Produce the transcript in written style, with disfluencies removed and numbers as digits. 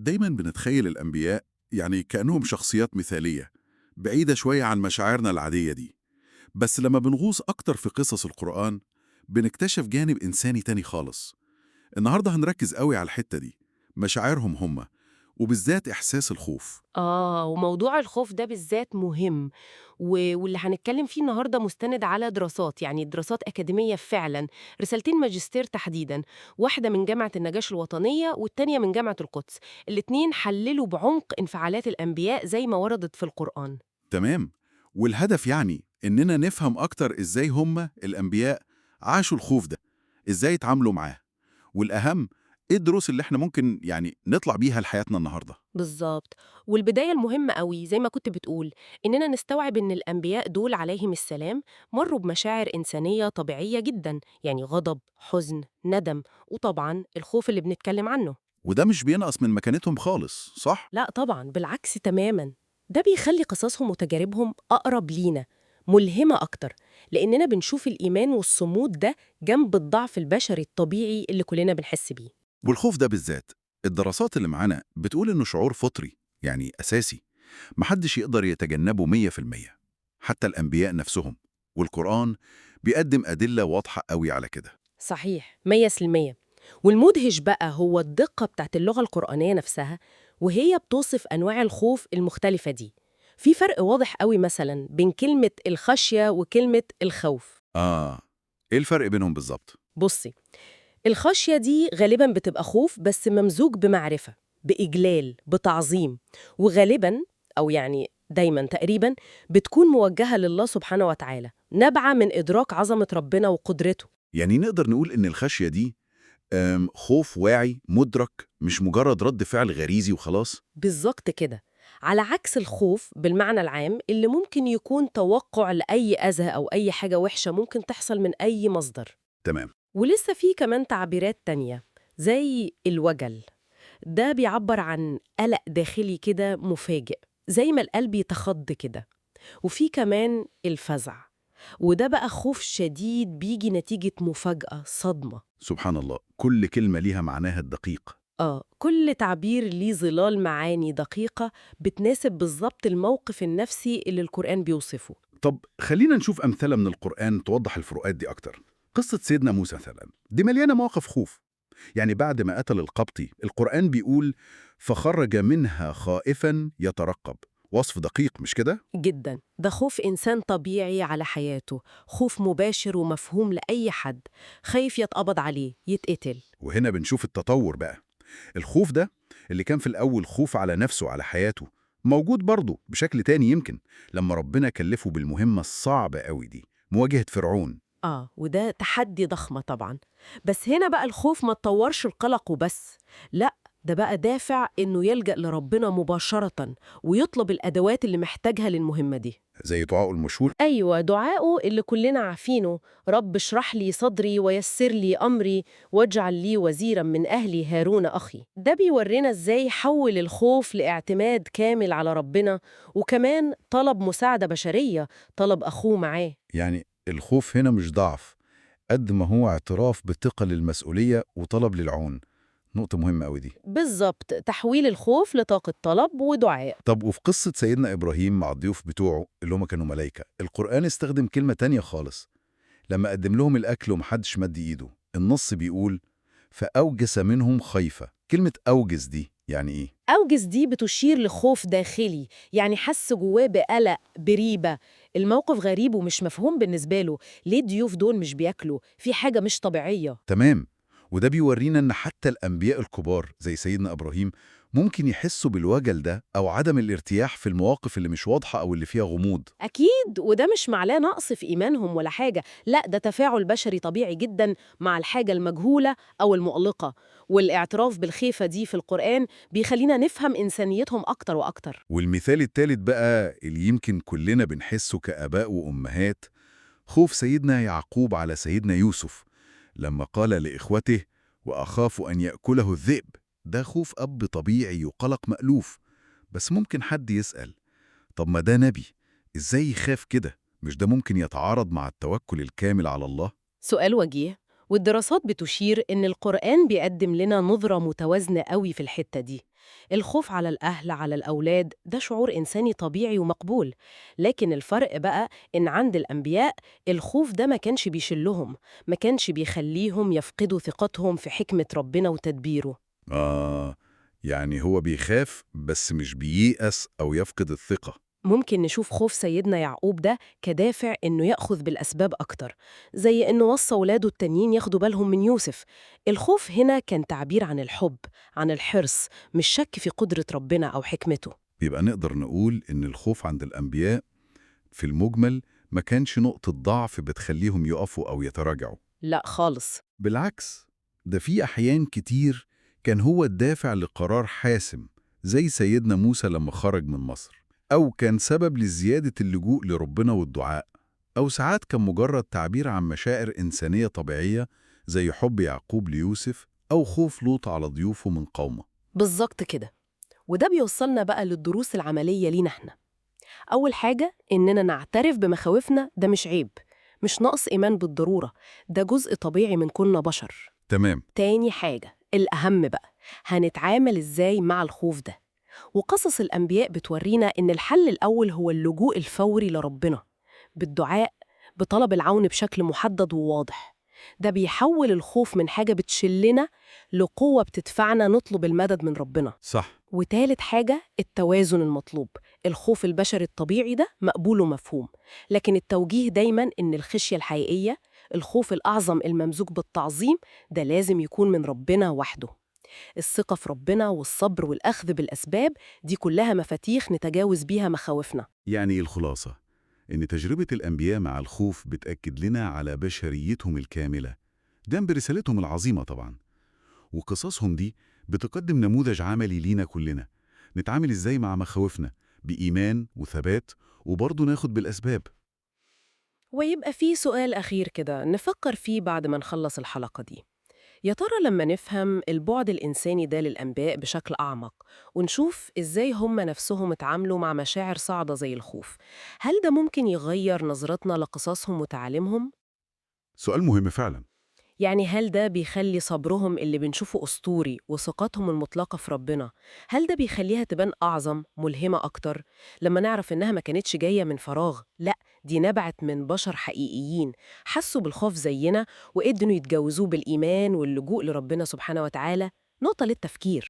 دايما بنتخيل الأنبياء يعني كأنهم شخصيات مثالية بعيدة شوية عن مشاعرنا العادية دي. بس لما بنغوص أكتر في قصص القرآن بنكتشف جانب إنساني تاني خالص. النهاردة هنركز قوي على الحتة دي، مشاعرهم هم، وبالذات إحساس الخوف. وموضوع الخوف ده بالذات مهم واللي هنتكلم فيه النهاردة مستند على دراسات، يعني دراسات أكاديمية فعلا. رسالتين ماجستير تحديدا، واحدة من جامعة النجاش الوطنية والتانية من جامعة القدس. الاتنين حللوا بعمق انفعالات الأنبياء زي ما وردت في القرآن. تمام. والهدف يعني إننا نفهم أكتر إزاي هم الأنبياء عاشوا الخوف ده، إزاي اتعاملوا معاه، والأهم إيه الدروس اللي إحنا ممكن يعني نطلع بيها لحياتنا النهاردة. بالظبط. والبداية المهمة قوي زي ما كنت بتقول، إننا نستوعب إن الأنبياء دول عليهم السلام مروا بمشاعر إنسانية طبيعية جدا، يعني غضب، حزن، ندم، وطبعا الخوف اللي بنتكلم عنه. وده مش بينقص من مكانتهم خالص، صح؟ لا طبعا، بالعكس تماما. ده بيخلي قصصهم وتجاربهم أقرب لينا، ملهمة أكتر، لأننا بنشوف الإيمان والصمود ده جنب الضعف البشري الطبيعي اللي كلنا بنحس بيه. والخوف ده بالذات الدراسات اللي معانا بتقول إنه شعور فطري، يعني أساسي، محدش يقدر يتجنبه 100%، حتى الأنبياء نفسهم. والقرآن بيقدم أدلة واضحة قوي على كده. صحيح 100%. والمدهش بقى هو الدقة بتاعت اللغة القرآنية نفسها، وهي بتوصف أنواع الخوف المختلفة دي. في فرق واضح قوي مثلا بين كلمة الخشية وكلمة الخوف. إيه الفرق بينهم بالظبط؟ بصي، الخشية دي غالبا بتبقى خوف بس ممزوج بمعرفة، بإجلال، بتعظيم، وغالبا أو يعني دايما تقريبا بتكون موجهة لله سبحانه وتعالى، نابعة من إدراك عظمة ربنا وقدرته. يعني نقدر نقول إن الخشية دي خوف واعي مدرك، مش مجرد رد فعل غريزي وخلاص. بالظبط كده. على عكس الخوف بالمعنى العام اللي ممكن يكون توقع لأي أذى أو أي حاجة وحشة ممكن تحصل من أي مصدر. تمام. ولسه في كمان تعبيرات تانية زي الوجل، ده بيعبر عن قلق داخلي كده مفاجئ، زي ما القلب يتخض كده. وفي كمان الفزع، وده بقى خوف شديد بيجي نتيجة مفاجأة، صدمة. سبحان الله، كل كلمة ليها معناها الدقيق. كل تعبير ليه ظلال معاني دقيقة بتناسب بالظبط الموقف النفسي اللي القرآن بيوصفه. طب خلينا نشوف أمثلة من القرآن توضح الفروقات دي أكتر. قصة سيدنا موسى مثلا دي مليانة مواقف خوف. يعني بعد ما قتل القبطي القرآن بيقول فخرج منها خائفا يترقب. وصف دقيق مش كده؟ جدا، ده خوف إنسان طبيعي على حياته، خوف مباشر ومفهوم لأي حد، خايف يتقبض عليه، يتقتل. وهنا بنشوف التطور بقى. الخوف ده اللي كان في الأول خوف على نفسه على حياته موجود برضه بشكل تاني يمكن لما ربنا كلفه بالمهمة الصعبة قوي دي، مواجهة فرعون. وده تحدي ضخمة طبعا. بس هنا بقى الخوف ما تطورش القلق وبس، لا، ده بقى دافع إنه يلجأ لربنا مباشرة ويطلب الأدوات اللي محتاجها للمهمة دي. زي دعاء المشهور. أيوة، دعائه اللي كلنا عارفينه: رب اشرح لي صدري ويسر لي أمري واجعل لي وزيرا من أهلي هارون أخي. ده بيورينا إزاي حول الخوف لاعتماد كامل على ربنا، وكمان طلب مساعدة بشرية، طلب أخوه معاه. يعني الخوف هنا مش ضعف قد ما هو اعتراف بثقل المسؤولية وطلب للعون. نقطة مهمة أوي دي. بالظبط، تحويل الخوف لطاقة طلب ودعاء. طب وفي قصة سيدنا إبراهيم مع الضيوف بتوعه اللي هم كانوا ملايكة، القرآن استخدم كلمة تانية خالص. لما قدم لهم الأكل ومحدش مد إيده، النص بيقول فأوجس منهم خيفة. كلمة أوجس دي يعني إيه؟ أوجز دي بتشير لخوف داخلي، يعني حس جواه بقلق، بريبة. الموقف غريب ومش مفهوم بالنسبة له، ليه الضيوف دول مش بياكلوا؟ في حاجة مش طبيعية. تمام. وده بيورينا إن حتى الأنبياء الكبار زي سيدنا إبراهيم ممكن يحسوا بالوجل ده أو عدم الارتياح في المواقف اللي مش واضحة أو اللي فيها غموض. أكيد، وده مش معناه نقص في إيمانهم ولا حاجة، لا، ده تفاعل بشري طبيعي جدا مع الحاجة المجهولة أو المؤلقة. والاعتراف بالخيفة دي في القرآن بيخلينا نفهم إنسانيتهم أكتر وأكتر. والمثال التالت بقى اللي يمكن كلنا بنحسه كآباء وأمهات، خوف سيدنا يعقوب على سيدنا يوسف لما قال لإخوته وأخاف أن يأكله الذئب. ده خوف أب طبيعي وقلق مألوف. بس ممكن حد يسأل، طب ما ده نبي، إزاي يخاف كده؟ مش ده ممكن يتعارض مع التوكل الكامل على الله؟ سؤال وجيه، والدراسات بتشير إن القرآن بيقدم لنا نظرة متوازنة قوي في الحتة دي. الخوف على الأهل على الأولاد ده شعور إنساني طبيعي ومقبول، لكن الفرق بقى إن عند الأنبياء الخوف ده ما كانش بيشلهم، ما كانش بيخليهم يفقدوا ثقتهم في حكمة ربنا وتدبيره. يعني هو بيخاف بس مش بييأس أو يفقد الثقة. ممكن نشوف خوف سيدنا يعقوب ده كدافع إنه يأخذ بالأسباب أكتر، زي إنه وصى ولاده التانيين ياخدوا بالهم من يوسف. الخوف هنا كان تعبير عن الحب، عن الحرص، مش شك في قدرة ربنا أو حكمته. يبقى نقدر نقول إن الخوف عند الأنبياء في المجمل ما كانش نقطة ضعف بتخليهم يقفوا أو يتراجعوا. لا خالص. بالعكس، ده في أحيان كتير كان هو الدافع لقرار حاسم، زي سيدنا موسى لما خرج من مصر، أو كان سبب لزيادة اللجوء لربنا والدعاء، أو ساعات كان مجرد تعبير عن مشاعر إنسانية طبيعية زي حب يعقوب ليوسف أو خوف لوط على ضيوفه من قومه. بالظبط كده. وده بيوصلنا بقى للدروس العملية لينا احنا. أول حاجة إننا نعترف بمخاوفنا، ده مش عيب، مش نقص إيمان بالضرورة، ده جزء طبيعي من كوننا بشر. تمام. تاني حاجة الأهم بقى، هنتعامل إزاي مع الخوف ده؟ وقصص الأنبياء بتورينا إن الحل الأول هو اللجوء الفوري لربنا، بالدعاء، بطلب العون بشكل محدد وواضح. ده بيحول الخوف من حاجة بتشلنا لقوة بتدفعنا نطلب المدد من ربنا. صح. وتالت حاجة التوازن المطلوب. الخوف البشري الطبيعي ده مقبول ومفهوم، لكن التوجيه دايماً إن الخشية الحقيقية، الخوف الأعظم الممزوج بالتعظيم، ده لازم يكون من ربنا وحده. الثقة في ربنا والصبر والأخذ بالأسباب دي كلها مفاتيح نتجاوز بيها مخاوفنا. يعني الخلاصة إن تجربة الأنبياء مع الخوف بتأكد لنا على بشريتهم الكاملة، جنب رسالتهم العظيمة طبعاً. وقصصهم دي بتقدم نموذج عملي لينا كلنا، نتعامل إزاي مع مخاوفنا بإيمان وثبات، وبرضه ناخد بالأسباب. ويبقى في سؤال أخير كده نفكر فيه بعد ما نخلص الحلقة دي. يا ترى لما نفهم البعد الإنساني ده للأنبياء بشكل أعمق، ونشوف إزاي هم نفسهم اتعاملوا مع مشاعر صعبة زي الخوف، هل ده ممكن يغير نظرتنا لقصصهم وتعاليمهم؟ سؤال مهم فعلا. يعني هل ده بيخلي صبرهم اللي بنشوفه أسطوري وثقتهم المطلقة في ربنا، هل ده بيخليها تبان أعظم ملهمة أكتر؟ لما نعرف إنها ما كانتش جاية من فراغ، لأ، دي نبعت من بشر حقيقيين حسوا بالخوف زينا وقدروا يتجاوزوه بالإيمان واللجوء لربنا سبحانه وتعالى. نقطة للتفكير.